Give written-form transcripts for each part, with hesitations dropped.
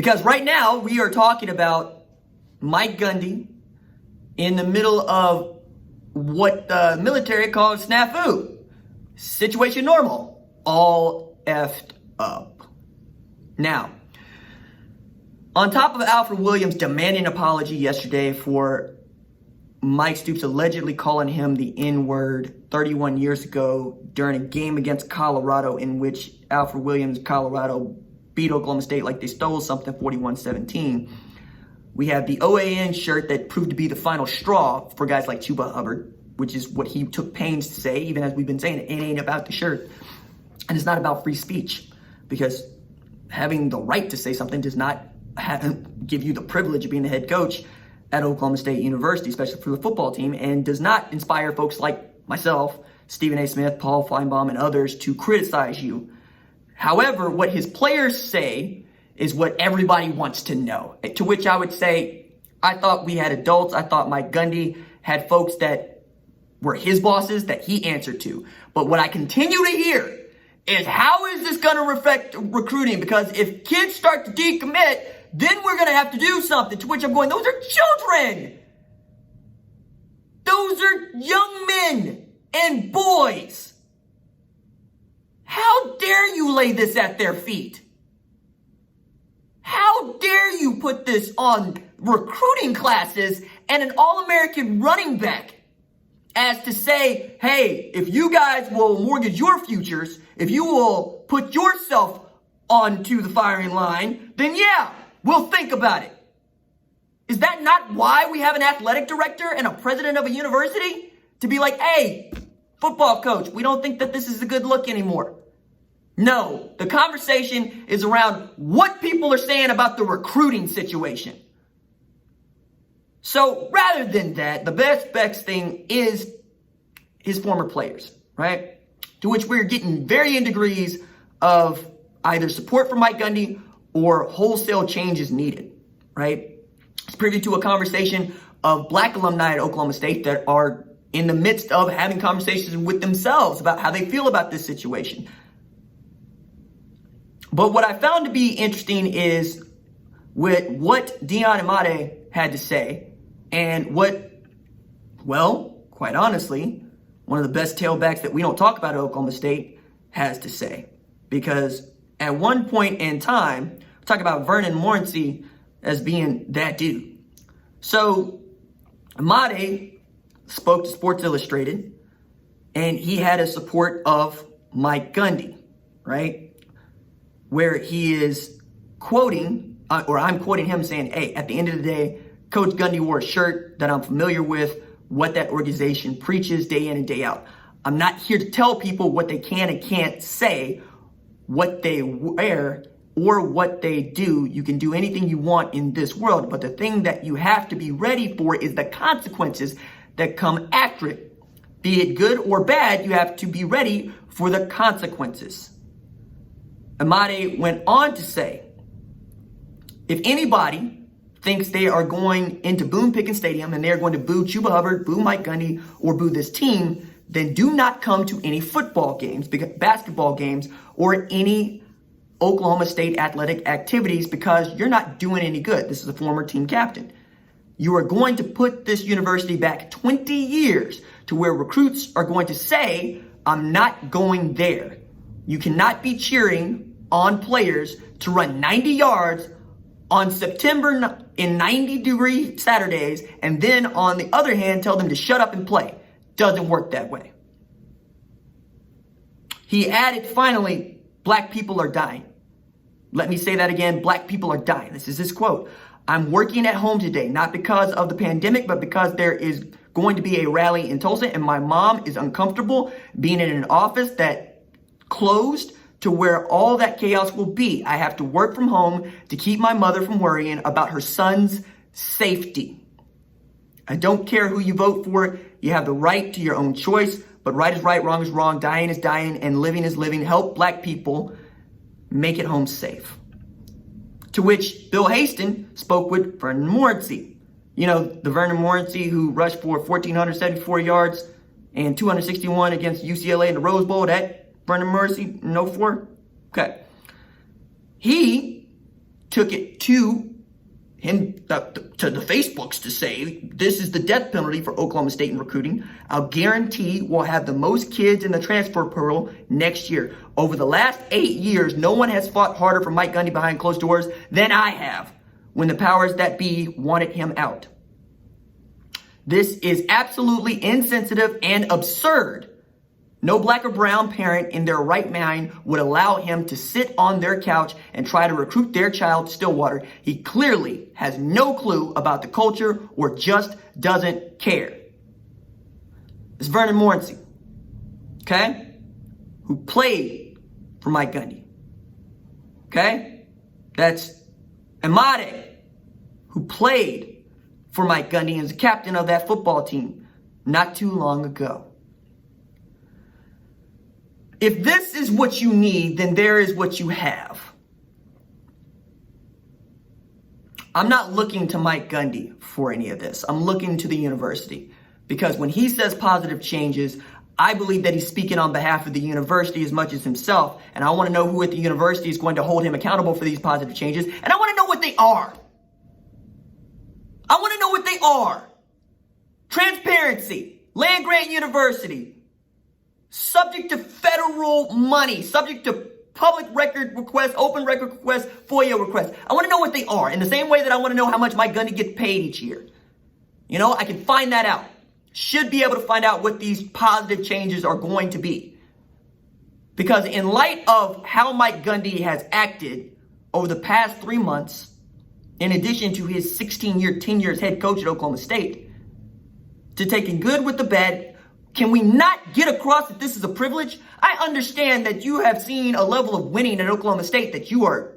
Because right now we are talking about Mike Gundy in the middle of what the military calls snafu. Situation normal. All effed up. Now, on top of Alfred Williams demanding an apology yesterday for Mike Stoops allegedly calling him the N-word 31 years ago during a game against Colorado in which Alfred Williams, Colorado, beat Oklahoma State like they stole something 41-17. We have the OANN shirt that proved to be the final straw for guys like Chuba Hubbard, which is what he took pains to say, even as we've been saying, it ain't about the shirt. And it's not about free speech, because having the right to say something does not give you the privilege of being the head coach at Oklahoma State University, especially for the football team, and does not inspire folks like myself, Stephen A. Smith, Paul Feinbaum, and others to criticize you. However, what his players say is what everybody wants to know, to which I would say, I thought we had adults. I thought Mike Gundy had folks that were his bosses that he answered to. But what I continue to hear is, how is this going to affect recruiting? Because if kids start to decommit, then we're going to have to do something. To which I'm going, those are children. Those are young men and boys. How dare you lay this at their feet? How dare you put this on recruiting classes and an All-American running back as to say, hey, if you guys will mortgage your futures, if you will put yourself onto the firing line, then yeah, we'll think about it. Is that not why we have an athletic director and a president of a university? To be like, hey, football coach, we don't think that this is a good look anymore. No, the conversation is around what people are saying about the recruiting situation. So rather than that, the best thing is his former players, right? To which we're getting varying degrees of either support for Mike Gundy or wholesale changes needed, right? It's privy to a conversation of black alumni at Oklahoma State that are in the midst of having conversations with themselves about how they feel about this situation. But what I found to be interesting is with what Dianna had to say, and what, well, quite honestly, one of the best tailbacks that we don't talk about at Oklahoma State has to say. Because at one point in time, we talk about Vernand Morency as being that dude. So Amade spoke to Sports Illustrated, and he had a support of Mike Gundy, right? Where he is quoting, or I'm quoting him saying, hey, at the end of the day, Coach Gundy wore a shirt that I'm familiar with, what that organization preaches day in and day out. I'm not here to tell people what they can and can't say, what they wear, or what they do. You can do anything you want in this world, but the thing that you have to be ready for is the consequences that come after it. Be it good or bad, you have to be ready for the consequences. Amade went on to say, if anybody thinks they are going into Boone Pickens Stadium and they're going to boo Chuba Hubbard, boo Mike Gundy, or boo this team, then do not come to any football games, basketball games, or any Oklahoma State athletic activities, because you're not doing any good. This is a former team captain. You are going to put this university back 20 years to where recruits are going to say, I'm not going there. You cannot be cheering on players to run 90 yards on September in 90-degree Saturdays, and then on the other hand, tell them to shut up and play. Doesn't work that way. He added, finally, black people are dying. Let me say that again, black people are dying. This is his quote. I'm working at home today, not because of the pandemic, but because there is going to be a rally in Tulsa, and my mom is uncomfortable being in an office that closed to where all that chaos will be. I have to work from home to keep my mother from worrying about her son's safety. I don't care who you vote for. You have the right to your own choice, but right is right, wrong is wrong, dying is dying, and living is living. Help black people make it home safe. To which Bill Haston spoke with Vernand Morency. You know, the Vernand Morency who rushed for 1,474 yards and 261 against UCLA in the Rose Bowl. That Vernand Morency, no 4? Okay. He took it to him, to the Facebooks to say, this is the death penalty for Oklahoma State in recruiting. I'll guarantee we'll have the most kids in the transfer portal next year. Over the last 8 years, no one has fought harder for Mike Gundy behind closed doors than I have when the powers that be wanted him out. This is absolutely insensitive and absurd. No black or brown parent in their right mind would allow him to sit on their couch and try to recruit their child to Stillwater. He clearly has no clue about the culture or just doesn't care. It's Vernand Morency, okay, who played for Mike Gundy, okay? That's Amade, who played for Mike Gundy and is the captain of that football team not too long ago. If this is what you need, then there is what you have. I'm not looking to Mike Gundy for any of this. I'm looking to the university. Because when he says positive changes, I believe that he's speaking on behalf of the university as much as himself. And I want to know who at the university is going to hold him accountable for these positive changes. And I want to know what they are. I want to know what they are. Transparency. Land grant university. Subject to federal money, subject to public record requests, open record requests, FOIA requests. I want to know what they are in the same way that I want to know how much Mike Gundy gets paid each year. You know, I can find that out. Should be able to find out what these positive changes are going to be. Because in light of how Mike Gundy has acted over the past 3 months, in addition to his 16-year tenure as head coach at Oklahoma State, to taking good with the bad, can we not get across that this is a privilege? I understand that you have seen a level of winning at Oklahoma State that you are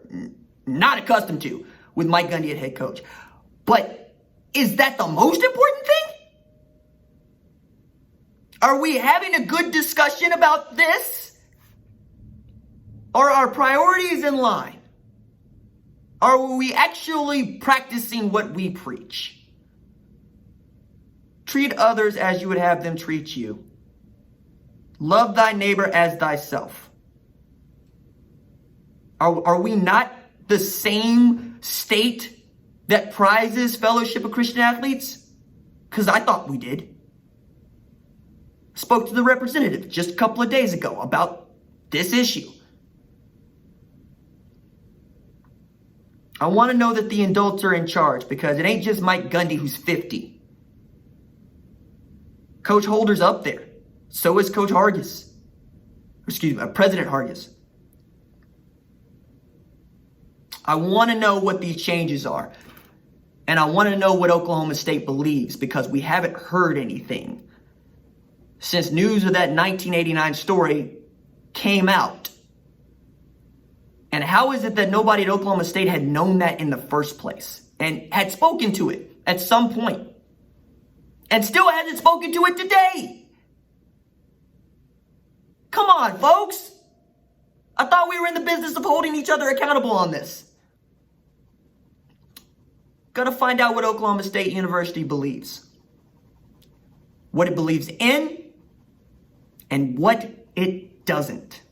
not accustomed to with Mike Gundy as head coach. But is that the most important thing? Are we having a good discussion about this? Are our priorities in line? Are we actually practicing what we preach? Treat others as you would have them treat you. Love thy neighbor as thyself. Are we not the same state that prizes fellowship of Christian athletes? Because I thought we did. Spoke to the representative just a couple of days ago about this issue. I want to know that the adults are in charge because it ain't just Mike Gundy who's 50. Coach Holder's up there. So is Coach Hargis. President Hargis. I want to know what these changes are. And I want to know what Oklahoma State believes because we haven't heard anything since news of that 1989 story came out. And how is it that nobody at Oklahoma State had known that in the first place and had spoken to it at some point? And still hasn't spoken to it today. Come on, folks. I thought we were in the business of holding each other accountable on this. Gotta find out what Oklahoma State University believes. What it believes in and what it doesn't.